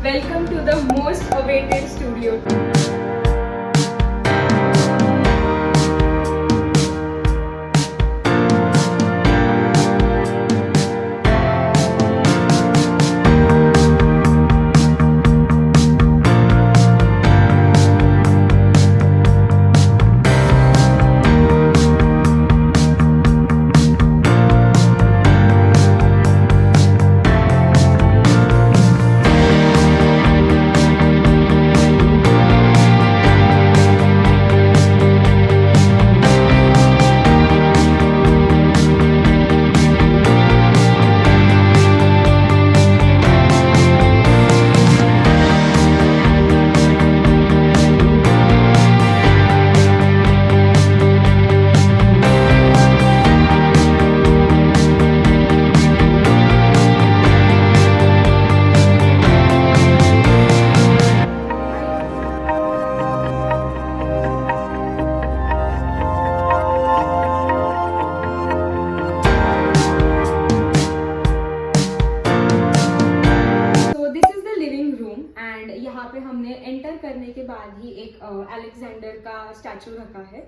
Welcome to the most awaited studio. यहाँ पे हमने एंटर करने के बाद ही एक अलेक्जेंडर का स्टैचू रखा है.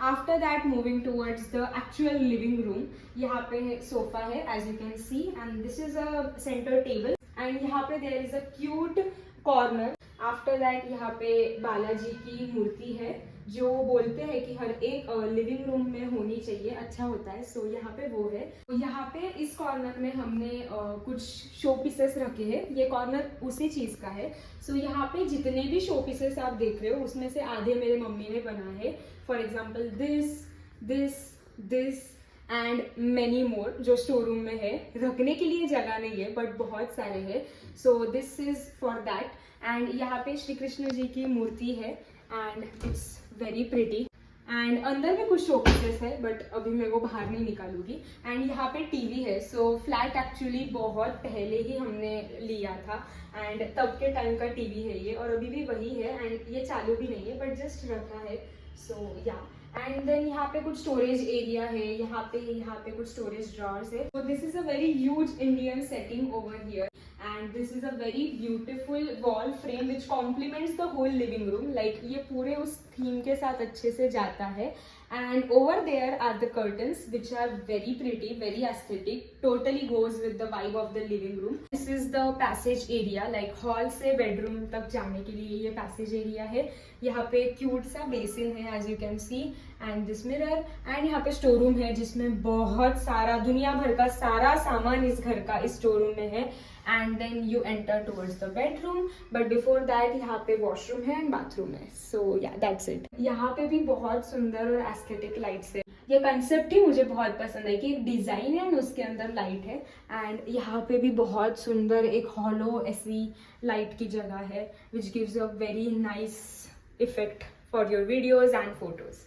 After that moving towards the actual living room. यहाँ पे सोफा है as you can see and this is a centre table and यहाँ पे there is a cute corner. After that यहाँ पे बालाजी की मूर्ति है जो बोलते हैं कि हर एक लिविंग रूम में होनी चाहिए, अच्छा होता है. सो यहाँ पे वो है. यहाँ पे इस कॉर्नर में हमने कुछ शो पीसेस रखे हैं. ये कॉर्नर उसी चीज का है. सो यहाँ पे जितने भी शो पीसेस आप देख रहे हो उसमें से आधे मेरे मम्मी ने बनाए हैं. For example this this this and many more जो स्टोर रूम में है. रखने के लिए जगह नहीं है बट बहुत सारे हैं. So this is for that. And यहाँ पे श्री कृष्ण जी की मूर्ति है and it's very pretty. And अंदर में कुछ शो पीसेस है बट अभी मैं वो बाहर नहीं निकालूंगी. एंड यहाँ पे टीवी है. सो फ्लैट एक्चुअली बहुत पहले ही हमने लिया था एंड तब के टाइम का टीवी है ये और अभी भी वही है. एंड ये चालू भी नहीं है बट जस्ट रखा है. सो या एंड देन यहाँ पे कुछ स्टोरेज एरिया है. यहाँ पे कुछ स्टोरेज ड्रॉर्स है. So this is a very huge Indian setting over here and this is a very beautiful wall frame which complements the whole living room. Like ये पूरे उस थीम के साथ अच्छे से जाता है. And over there are the curtains which are very pretty, very aesthetic, totally goes with the vibe of the living room. This is the passage area, like hall से bedroom तक जाने के लिए ये passage area है. यहाँ पे cute सा basin है as you can see and this mirror. and यहाँ पे store room है जिसमें बहुत सारा दुनिया भर का सारा सामान इस घर का इस store room में है. And then you enter towards the bedroom, but before that यहाँ पे washroom है and bathroom है. So yeah, that's it. यहाँ पे भी बहुत सुंदर और aesthetic lights है. ये concept ही मुझे बहुत पसंद है कि एक डिजाइन है और उसके अंदर लाइट है. एंड यहाँ पे भी बहुत सुंदर एक हॉलो ऐसी लाइट की जगह है which gives you a very nice effect for your videos and photos.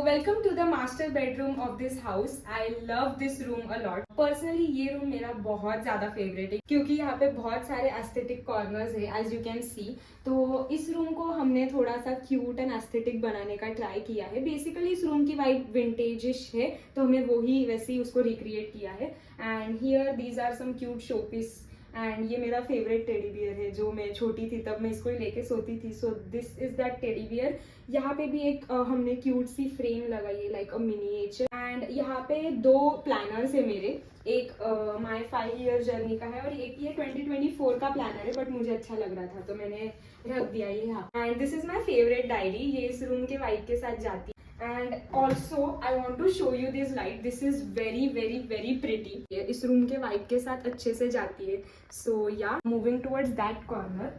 Welcome to the master bedroom of this house. I love this room a lot. Personally ये रूम मेरा बहुत ज़्यादा फेवरेट है क्योंकि यहाँ पे बहुत सारे एस्थेटिक कॉर्नर्स है as you can see. तो इस रूम को हमने थोड़ा सा क्यूट एंड एस्थेटिक बनाने का ट्राई किया है. बेसिकली इस रूम की वाइब विंटेजिश है तो हमने वही वैसे ही उसको रिक्रिएट किया है. And here these are some cute show piece. And ये मेरा फेवरेट टेडी बियर है. जो मैं छोटी थी तब मैं इसको लेके सोती थी. So this is that teddy bear. यहाँ पे भी एक हमने क्यूट सी फ्रेम लगाई है लाइक अ मिनिएचर. एंड यहाँ पे 2 प्लानर्स है मेरे. एक माय 5 ईयर जर्नी का है और एक ये 2024 का प्लानर है बट मुझे अच्छा लग रहा था तो मैंने रख दिया ये यहाँ. And this is my favourite diary. ये इस रूम के वाइब के साथ जाती है. And also I want to show you this light. This is very very very pretty. इस रूम के वाइब के साथ अच्छे से जाती है. So yeah, moving towards that corner.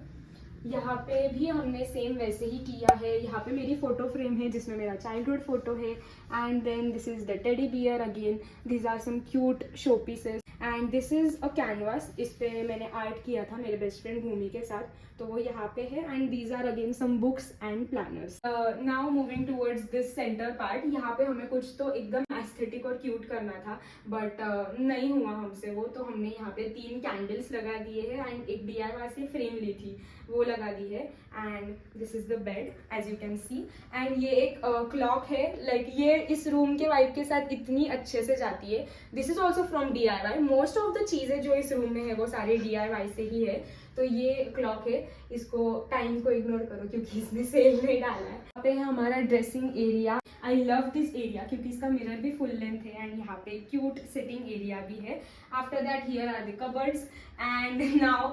यहाँ पे भी हमने सेम वैसे ही किया है. यहाँ पे मेरी फोटो फ्रेम है जिसमें मेरा चाइल्डहुड फोटो है. And then this is the teddy bear again. These are some cute show pieces. And this is a canvas. इस पे मैंने आर्ट किया था मेरे बेस्ट फ्रेंड भूमि के साथ तो वो यहाँ पे है. And these are again some books and planners. Now moving towards this centre part. यहाँ पे हमें कुछ तो एकदम एस्थेटिक और क्यूट करना था बट नहीं हुआ हमसे वो. तो हमने यहाँ पे 3 कैंडल्स लगा दिए हैं एंड एक DIY से फ्रेम ली थी वो लगा दी है। And this is the bed as you can see. And ये एक क्लॉक है, लाइक ये इस रूम के वाइब के साथ इतनी अच्छे से जाती है। This is also from DIY। Most of the चीज़ें जो इस रूम में है वो सारे DIY से ही है। तो ये क्लॉक है, इसको टाइम को इग्नोर करो क्योंकि इसने सेल नहीं डाला है। यहाँ पे है हमारा dressing area. I love this area क्योंकि इसका मिरर भी फुल लेंथ है एंड यहाँ पे क्यूट सिटिंग एरिया भी है। After that here are the cupboards and now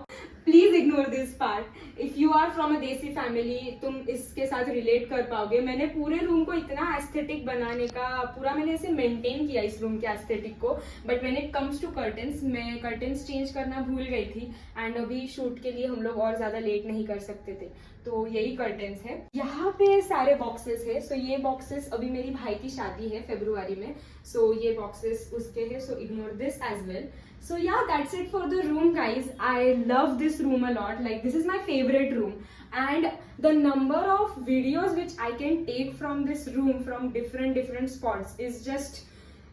please ignore this part. If you are from a desi family तुम इसके साथ रिलेट कर पाओगे। मैंने पूरे रूम को इतना एस्थेटिक बनाने का पूरा मैंने ऐसे मेंटेन किया इस रूम के एस्थेटिक को, but when it comes to curtains मैं कर्टन्स चेंज करना भूल गई थी एंड अभी शूट के लिए हम लोग और ज्यादा लेट नहीं कर सकते थे, तो यही कर्टन्स है। यहाँ पे सारे बॉक्सेस है। सो ये बॉक्सेस अभी मेरी भाई की शादी है फरवरी में, सो ये बॉक्सेस उसके है, so ignore this as well. So yeah, that's it for the room guys. I love this room a lot. Like this is my favorite room and the number of videos which I can take from this room from different spots is just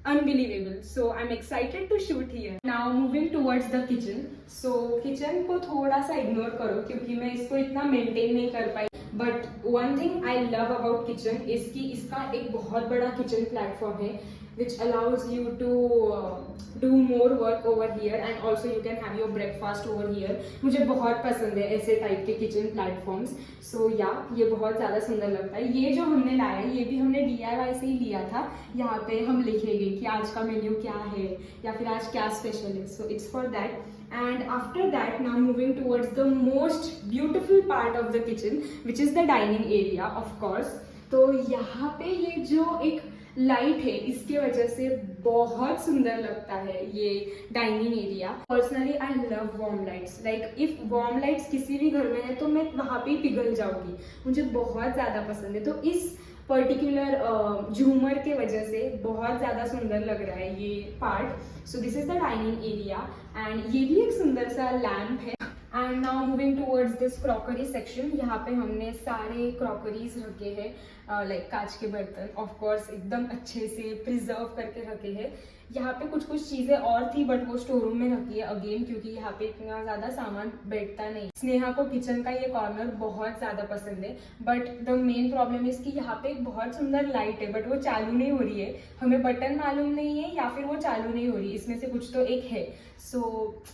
unbelievable. So I'm excited to shoot here. Now moving towards the kitchen. So kitchen को थोड़ा सा ignore करो क्योंकि मैं इसको इतना maintain नहीं कर पाई। But one thing I love about kitchen is कि इसका एक बहुत बड़ा kitchen platform है which allows you to do more work over here and also you can have your breakfast over here. मुझे बहुत पसंद है ऐसे टाइप के किचन प्लेटफॉर्म्स। सो या ये बहुत ज़्यादा सुंदर लगता है। ये जो हमने लाया है ये भी हमने DIY से ही लिया था। यहाँ पे हम लिखेंगे कि आज का मेन्यू क्या है या फिर आज क्या स्पेशल है, so it's for that. And after that now moving towards the most beautiful part of the kitchen which is the dining area of course. तो यहाँ पे ये जो एक लाइट है इसके वजह से बहुत सुंदर लगता है ये dining area. Personally I love warm lights. Like if warm lights किसी भी घर में है तो मैं वहाँ पे पिघल जाऊंगी, मुझे बहुत ज़्यादा पसंद है। तो इस पर्टिकुलर झूमर के वजह से बहुत ज़्यादा सुंदर लग रहा है ये part. So this is the dining area and ये भी एक सुंदर सा लैम्प है। And now moving towards this crockery section. यहाँ पे हमने सारे क्रॉकरीज रखे हैं, लाइक कांच के बर्तन ऑफ कोर्स एकदम अच्छे से प्रिजर्व करके रखे हैं। यहाँ पे कुछ चीज़ें और थी बट वो स्टोर रूम में रखी है अगेन क्योंकि यहाँ पे इतना ज़्यादा सामान बैठता नहीं। स्नेहा को किचन का ये कॉर्नर बहुत ज़्यादा पसंद है but the main problem is कि यहाँ पे एक बहुत सुंदर लाइट है बट वो चालू नहीं हो रही है। हमें बटन मालूम नहीं है या फिर वो चालू नहीं हो रही, इसमें से कुछ तो एक है। सो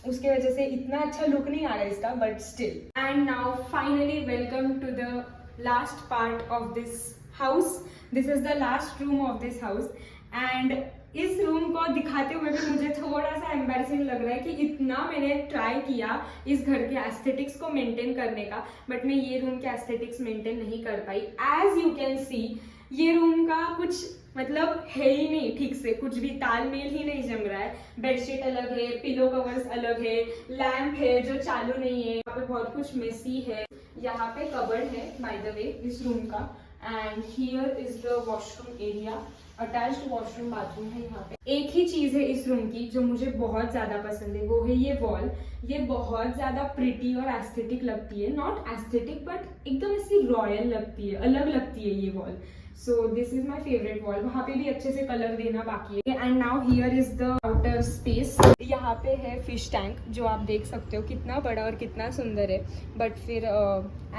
उसके वजह से इतना अच्छा लुक नहीं आ रहा है इसका, but still. And now finally welcome to the last part of this house. This is the last room of this house and इस रूम को दिखाते हुए भी मुझे थोड़ा सा एम्बैरेसिंग लग रहा है कि इतना मैंने ट्राई किया इस घर के एस्थेटिक्स को मेंटेन करने का बट मैं ये रूम के एस्थेटिक्स मेंटेन नहीं कर पाई। एज यू कैन सी ये रूम का कुछ मतलब है ही नहीं ठीक से, कुछ भी तालमेल ही नहीं जम रहा है। बेडशीट अलग है, पिलो कवर्स अलग है, लैम्प है जो चालू नहीं है, यहाँ पे बहुत कुछ मेसी है। यहाँ पे कबर्ड है बाय द वे इस रूम का and here is the washroom area. Attached washroom bathroom है यहाँ पे। एक ही चीज है इस रूम की जो मुझे बहुत ज्यादा पसंद है, वो है ये वॉल। ये बहुत ज्यादा प्रिटी और एस्थेटिक लगती है, नॉट एस्थेटिक बट एकदम ऐसी रॉयल लगती है, अलग लगती है ये wall. So this is my favourite wall. वहाँ पे भी अच्छे से कलर देना बाकी है। And now here is the outer space. यहाँ पे है फिश टैंक जो आप देख सकते हो कितना बड़ा और कितना सुंदर है, बट फिर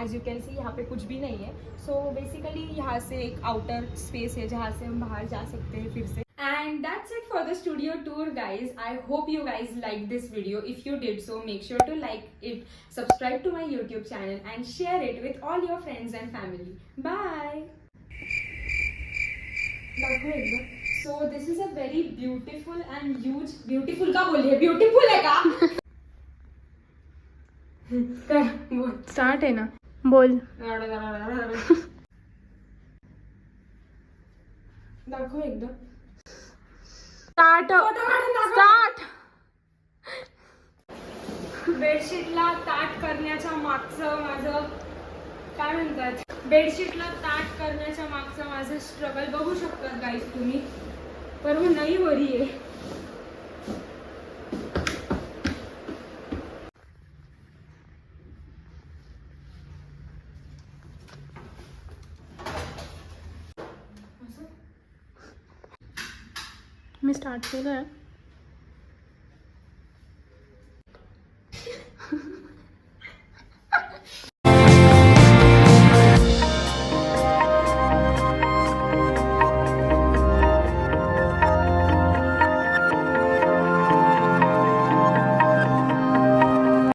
एज यू कैन सी यहाँ पे कुछ भी नहीं है। सो बेसिकली यहाँ से एक आउटर स्पेस है जहाँ से हम बाहर जा सकते हैं फिर से। And that's it for the studio tour guys. I hope you guys liked this video. If you did so, make sure to like it, subscribe to my YouTube channel and share it with all your friends and family. Bye. So this is a very beautiful and huge, beautiful का बोलिए, beautiful है का? कर बोल, start है ना, बोल। दाखव एकदा। स्टार्ट। बेडशीटला ताट करण्याच्या मागचं माझं काय म्हणतात, बेडशीटला ताट करण्याच्या मागचं माझं स्ट्रगल बघू शकतात गाईज तुम्ही, पर वो नहीं हो रही है। मी स्टार्ट केलं आहे।